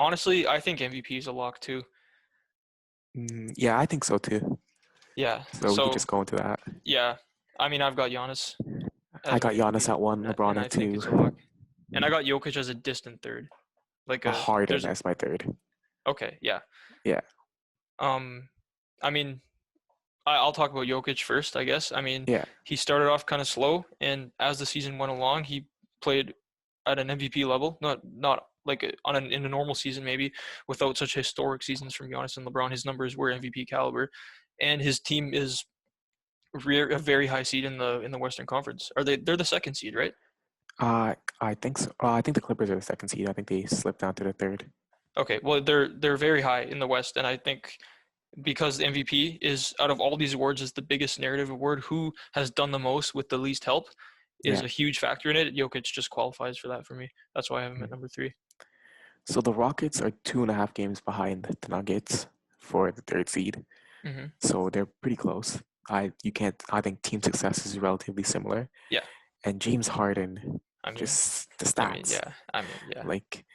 honestly, I think MVP is a lock too. Yeah, I think so too. Yeah. So we could So just go into that. yeah, I mean, I've got Giannis I as my got Giannis MVP, at one, LeBron and at I think two, it's a lock. And I got Jokic as a distant third. Like a a Harden there's as my third. okay, yeah. Yeah, Um, I mean, I'll talk about Jokic first, I guess. I mean, yeah, he started off kind of slow, and as the season went along, he played at an MVP level. Not like in a normal season, maybe without such historic seasons from Giannis and LeBron. His numbers were MVP caliber, and his team is a very high seed in the Western Conference. They're the second seed, right? I think so. I think the Clippers are the second seed. I think they slipped down to the third. Okay, well they're very high in the West, and I think because the MVP is out of all these awards is the biggest narrative award, who has done the most with the least help is Yeah. a huge factor in it. Jokic just qualifies for that for me. That's why I have him at Mhm. number 3. So the Rockets are 2.5 games behind the Nuggets for the third seed. Hmm. So they're pretty close. You can't. I think team success is relatively similar. Yeah, And James Harden, I mean, just the stats. yeah, Like,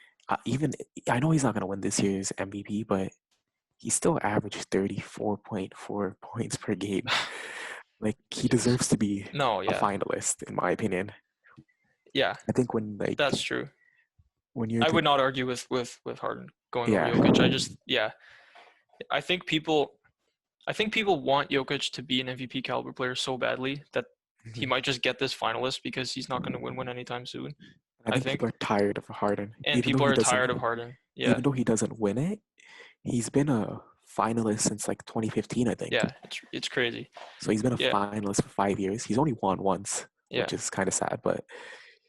even I know he's not gonna win this year's MVP, but he still averaged 34.4 points per game. Like, he deserves to be no, a yeah, finalist, in my opinion. yeah, I think when that's true. you're I the would not argue with Harden going over yeah. Jokic. Yeah, I think people I think people want Jokic to be an MVP caliber player so badly that he Mhm. might just get this finalist because he's not going to win one anytime soon. I I think people think, are tired of Harden, and people are tired of Harden. Yeah, even though he doesn't win it. He's been a finalist since like 2015, I think. yeah, it's crazy. So he's been a Yeah, finalist for 5 years. He's only won once, yeah, which is kind of sad, but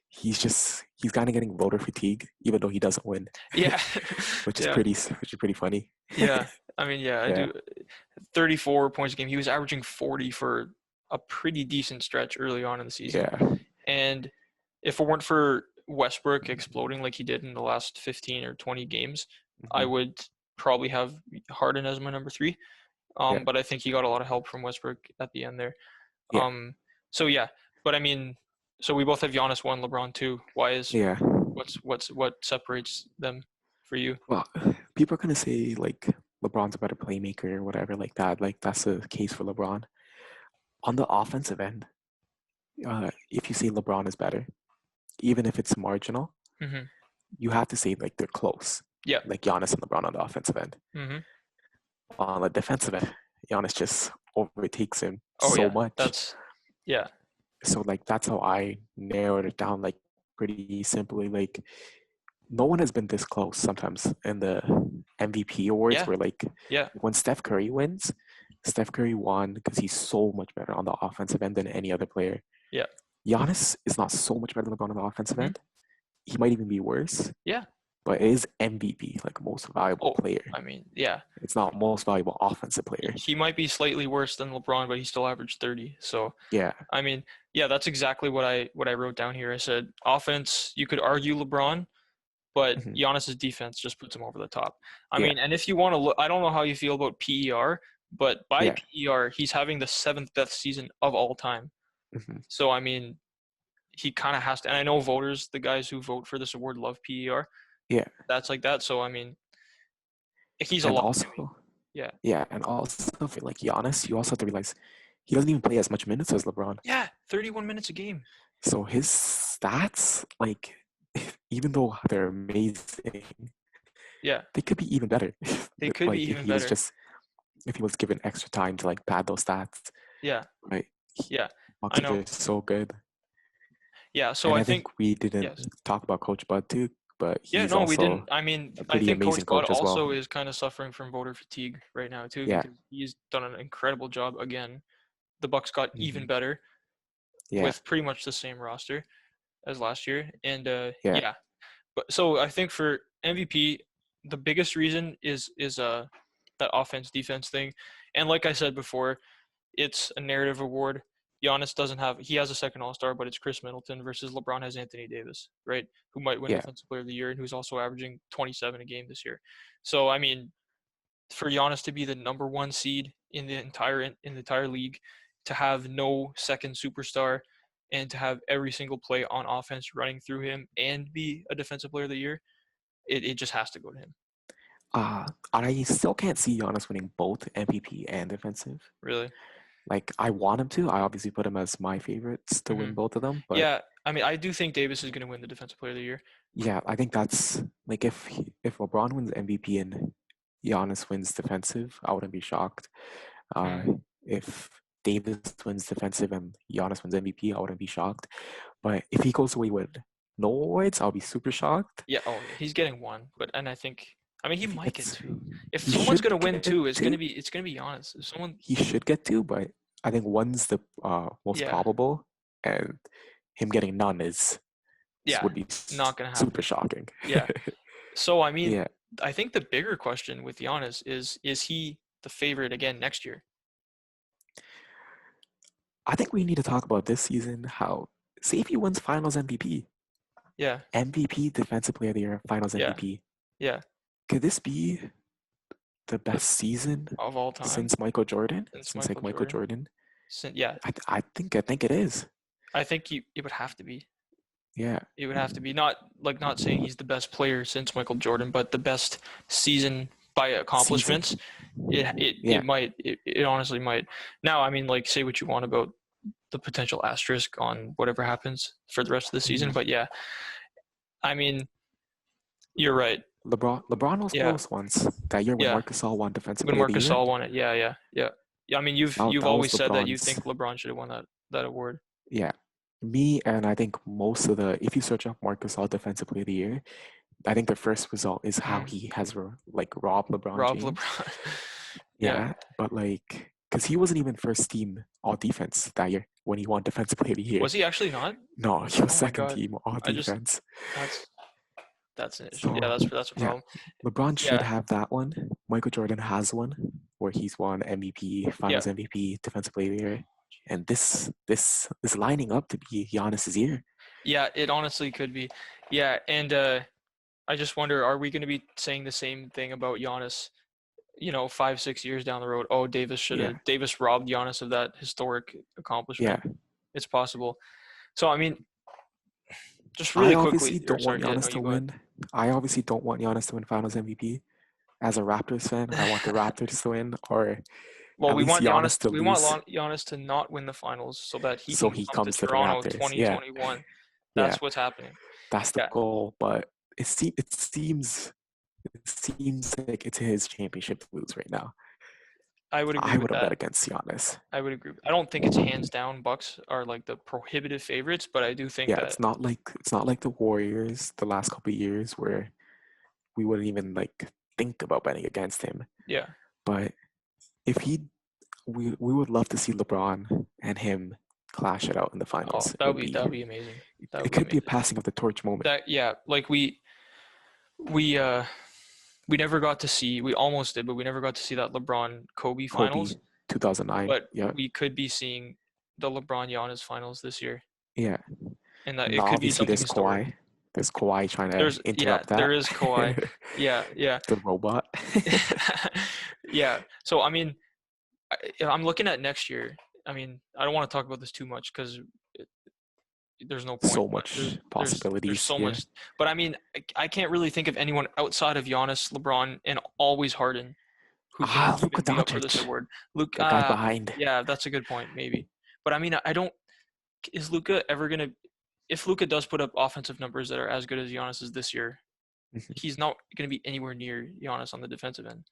he's kind of getting voter fatigue, even though he doesn't win, yeah, which is yeah, pretty funny. yeah. I mean, yeah, I Yeah, do. 34 points a game. He was averaging 40 for a pretty decent stretch early on in the season. yeah, And if it weren't for Westbrook exploding like he did in the last 15 or 20 games, I hmm, would probably have Harden as my number 3. yeah, But I think he got a lot of help from Westbrook at the end there. yeah, So yeah, but I mean, so we both have Giannis 1, LeBron 2. yeah. What separates them for you? Well, people are gonna say like LeBron's a better playmaker or whatever like that. Like that's the case for LeBron. On the offensive end, if you say LeBron is better, even if it's marginal, Hmm. you have to say like they're close. Yeah. Like Giannis and LeBron on the offensive end. Hmm. On the defensive end, Giannis just overtakes him Oh so yeah, much. yeah, So like that's how I narrowed it down like pretty simply. Like no one has been this close sometimes in the MVP awards yeah, where like yeah, when Steph Curry wins, Steph Curry won because he's so much better on the offensive end than any other player. yeah. Giannis is not so much better than LeBron on the offensive Hmm. end. He might even be worse, Yeah. but it is MVP, like most valuable Oh, player. I mean, yeah. It's not most valuable offensive player. He might be slightly worse than LeBron, but he still averaged 30. So Yeah. I mean, yeah, that's exactly what I wrote down here. I said offense, you could argue LeBron, but Mhm. Giannis's defense just puts him over the top. I Yeah. mean, and if you want to look, I don't know how you feel about PER, but by Yeah. PER, he's having the 7th best season of all time. Hmm. So I mean, he kind of has to. And I know voters, the guys who vote for this award, love PER. Yeah. That's like that. So I mean, he's a And lock to me. also, Yeah. yeah, and also for like Giannis, you also have to realize he doesn't even play as much minutes as LeBron. Yeah, 31 minutes a game. So his stats, like, even though they're amazing, Yeah, they could be even better. they could be Like even better. if he was given extra time to like pad those stats, Yeah, right? yeah, Bucks I are know. just so good. Yeah, so And I I think think we didn't yes. talk about Coach Bud too, but Yeah, he's no, we didn't. also I mean, a I pretty think Coach amazing Bud coach as also well. is kind of suffering from voter fatigue right now too Yeah. because he's done an incredible job again. The Bucks got even Hmm. better Yeah. with pretty much the same roster as last year, and Yeah. yeah. But so I think for MVP, the biggest reason is that offense defense thing, and like I said before, it's a narrative award. Giannis doesn't have he has a second All-Star, but it's Chris Middleton versus LeBron has Anthony Davis, right? Who might win Yeah. Defensive Player of the Year and who's also averaging 27 a game this year. So I mean, for Giannis to be the number 1 seed in the entire league, to have no second superstar, and to have every single play on offense running through him and be a Defensive Player of the Year, it just has to go to him. I still can't see Giannis winning both MVP and defensive. Really. Like I want him to. I obviously put him as my favorites to win Hmm. both of them, but Yeah, I mean, I do think Davis is going to win the Defensive Player of the Year. yeah, I think that's like if LeBron wins MVP and Giannis wins defensive, I wouldn't be shocked. Uh, Mm. if Davis wins defensive and Giannis wins MVP, I wouldn't be shocked. But if he goes away with no awards, I'll be super shocked. Yeah. Oh, yeah. He's getting one, and I think, I mean, he If he might get gets, two. If he someone's going should to win get two, two. it's gonna be Giannis. If someone, He should get two, but I think one's the most yeah, probable, and him getting none is yeah, would be not gonna super happen. shocking. Yeah. So I mean, Yeah, I think the bigger question with Giannis is he the favorite again next year? I think we need to talk about this season. How say if he wins Finals MVP, Yeah. MVP, Defensive Player of the Year, Finals Yeah. MVP. Yeah. Could this be the The, best season of all time since Michael Jordan? since Since like Michael Michael Jordan. Jordan, Yeah, I think it is. I think it would have to be. Yeah, It would have to be not saying he's the best player since Michael Jordan, but the best season by season. accomplishments. Yeah, It honestly might. Now, I mean, like, say what you want about the potential asterisk on whatever happens for the rest of the season, mhm. but yeah, I mean, you're right. LeBron was Yeah, close once that year when yeah. Marc Gasol won Defensive When Player of the Marc Year. Gasol won it, yeah, yeah, yeah, yeah. I mean, you've That was always said that you LeBron's. think LeBron should have won that award. Yeah, me and I think most of the if you search up Marc Gasol Defensive Player of the Year, I think the first result is how Mm. he has like robbed LeBron Rob James. LeBron. Yeah. Yeah, but like, because he wasn't even first team all defense that year when he won Defensive Player of the Year. Was he actually not? No, he was Oh my second God. team all I just defense. that's that's an issue. Yeah, So that's a yeah, problem. LeBron should Yeah. have that one. Michael Jordan has one where he's won MVP, Yeah. Finals MVP, Defensive Player of the Year, and this is lining up to be Giannis's year. Yeah, it honestly could be. Yeah, and I just wonder, are we going to be saying the same thing about Giannis, 5, 6 years down the road? Oh, Yeah, Davis robbed Giannis of that historic yeah. accomplishment. It's possible. So, I mean, just I really obviously quickly, or don't want sorry, yeah, no, Giannis to you go ahead. win. I obviously don't want Giannis to win Finals MVP. As a Raptors fan, I want the Raptors to win, or Well, at least Giannis to lose, Giannis to not win the finals so that he so can he come to comes to the Toronto Raptors. Yeah, 2021. yeah, That's what's happening. that's the Yeah, goal. But it seems like it's his championship to lose right now. I would agree I with would have bet that. against Giannis. I would agree. I don't think it's hands down Bucks are like the prohibitive favorites, but I do think Yeah, that it's not like the Warriors the last couple of years where we wouldn't even like think about betting against him. yeah. But if he, we would love to see LeBron and him clash it out in the Oh, finals. It would that be would be amazing. That it would be could be a amazing. passing of the torch moment. That yeah, like we we never got to see. We almost did, but we never got to see that LeBron Kobe Kobe, finals. 2009. But Yeah, we could be seeing the LeBron Giannis finals this year, yeah. and that Now it could be obviously something there's historic. Kawhi. There's Kawhi trying to interrupt There that. is Kawhi. Yeah, yeah. The robot. Yeah. So I mean, I'm looking at next year. I mean, I don't want to talk about this too much because there's no point. So But much there's possibilities. so Yeah. much. But I mean, I can't really think of anyone outside of Giannis, LeBron, and always Harden who's going to Luka even be up for this Doncic, award. Luke, the guy behind. yeah, that's a good point, maybe. But I mean, I don't. Is Luka ever going to? If Luka does put up offensive numbers that are as good as Giannis's this year, Mhm. he's not going to be anywhere near Giannis on the defensive end.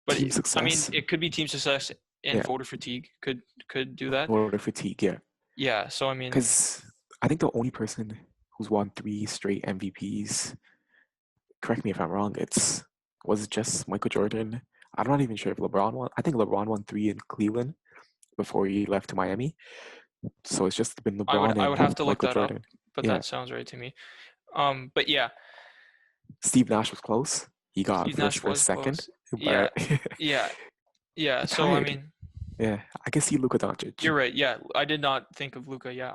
But Team I mean, success. it could be team success and Yeah. voter fatigue could do that. Voter fatigue. Yeah. Yeah. So I mean, Because I think the only person who's won 3 straight MVPs, correct me if I'm wrong, was it just Michael Jordan. I'm not even sure if LeBron won. I think LeBron won 3 in Cleveland before he left to Miami. So it's just been LeBron I would have and to look Michael that up, Jordan. but Yeah. that sounds right to me. But yeah, Steve Nash was close. He got Steve Nash first, was second, close. Yeah. but Yeah. Yeah. he So I tired. mean, Yeah, I can see Luka Doncic. you're right. Yeah, I did not think of Luca. Yeah,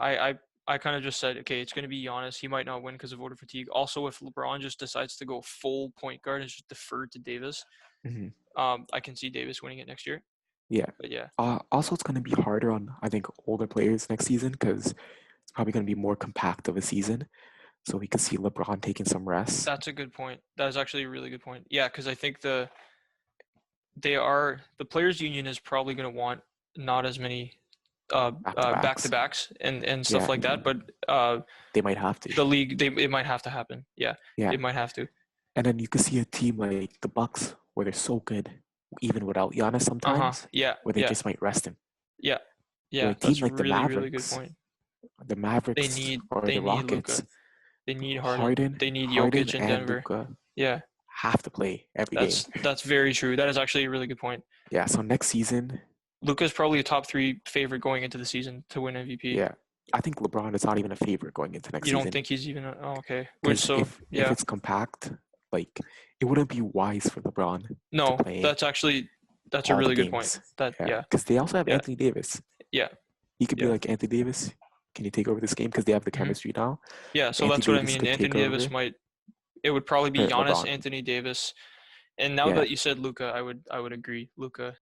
I kind of just said, okay, it's going to be Giannis. He might not win because of voter fatigue. Also, if LeBron just decides to go full point guard and just defer to Davis, Mhm. I can see Davis winning it next year. Yeah. But yeah, Also, it's going to be harder on, I think, older players next season because it's probably going to be more compact of a season. so we could see LeBron taking some rest. That's a good point. That is actually a really good point. Yeah, because I think the players union is probably going to want not as many Back-to-backs. back-to-backs and stuff Yeah, like that, but they might have to. the league it might have to happen. Yeah, Yeah, it might have to. and then you could see a team like the Bucks where they're so good, even without Giannis sometimes, Yeah, where they just might rest him. yeah, Where yeah. a team That's like the really really good Mavericks, point. the Mavericks or They the need Rockets, Luka. They need Harden. Harden, They need Harden Jokic in and Denver. Luka Yeah, have to play every game. that's very true. That is actually a really good point. Yeah, so next season, Luka's probably a top 3 favorite going into the season to win MVP. yeah, I think LeBron is not even a favorite going into next You don't season. think he's even okay? Which Because so if yeah. it's compact, like it wouldn't be wise for LeBron to No, play that's a all the really good point. games. That Yeah, because they also have yeah, Anthony Davis. yeah, He could be yeah. like, Anthony Davis, can you take over this game? Because they have the hmm chemistry now. Yeah, so Anthony that's what I Davis mean. could take Anthony Davis over, might. It would probably be or Giannis, LeBron. Anthony Davis, and now Yeah, that you said Luka, I would agree. Luka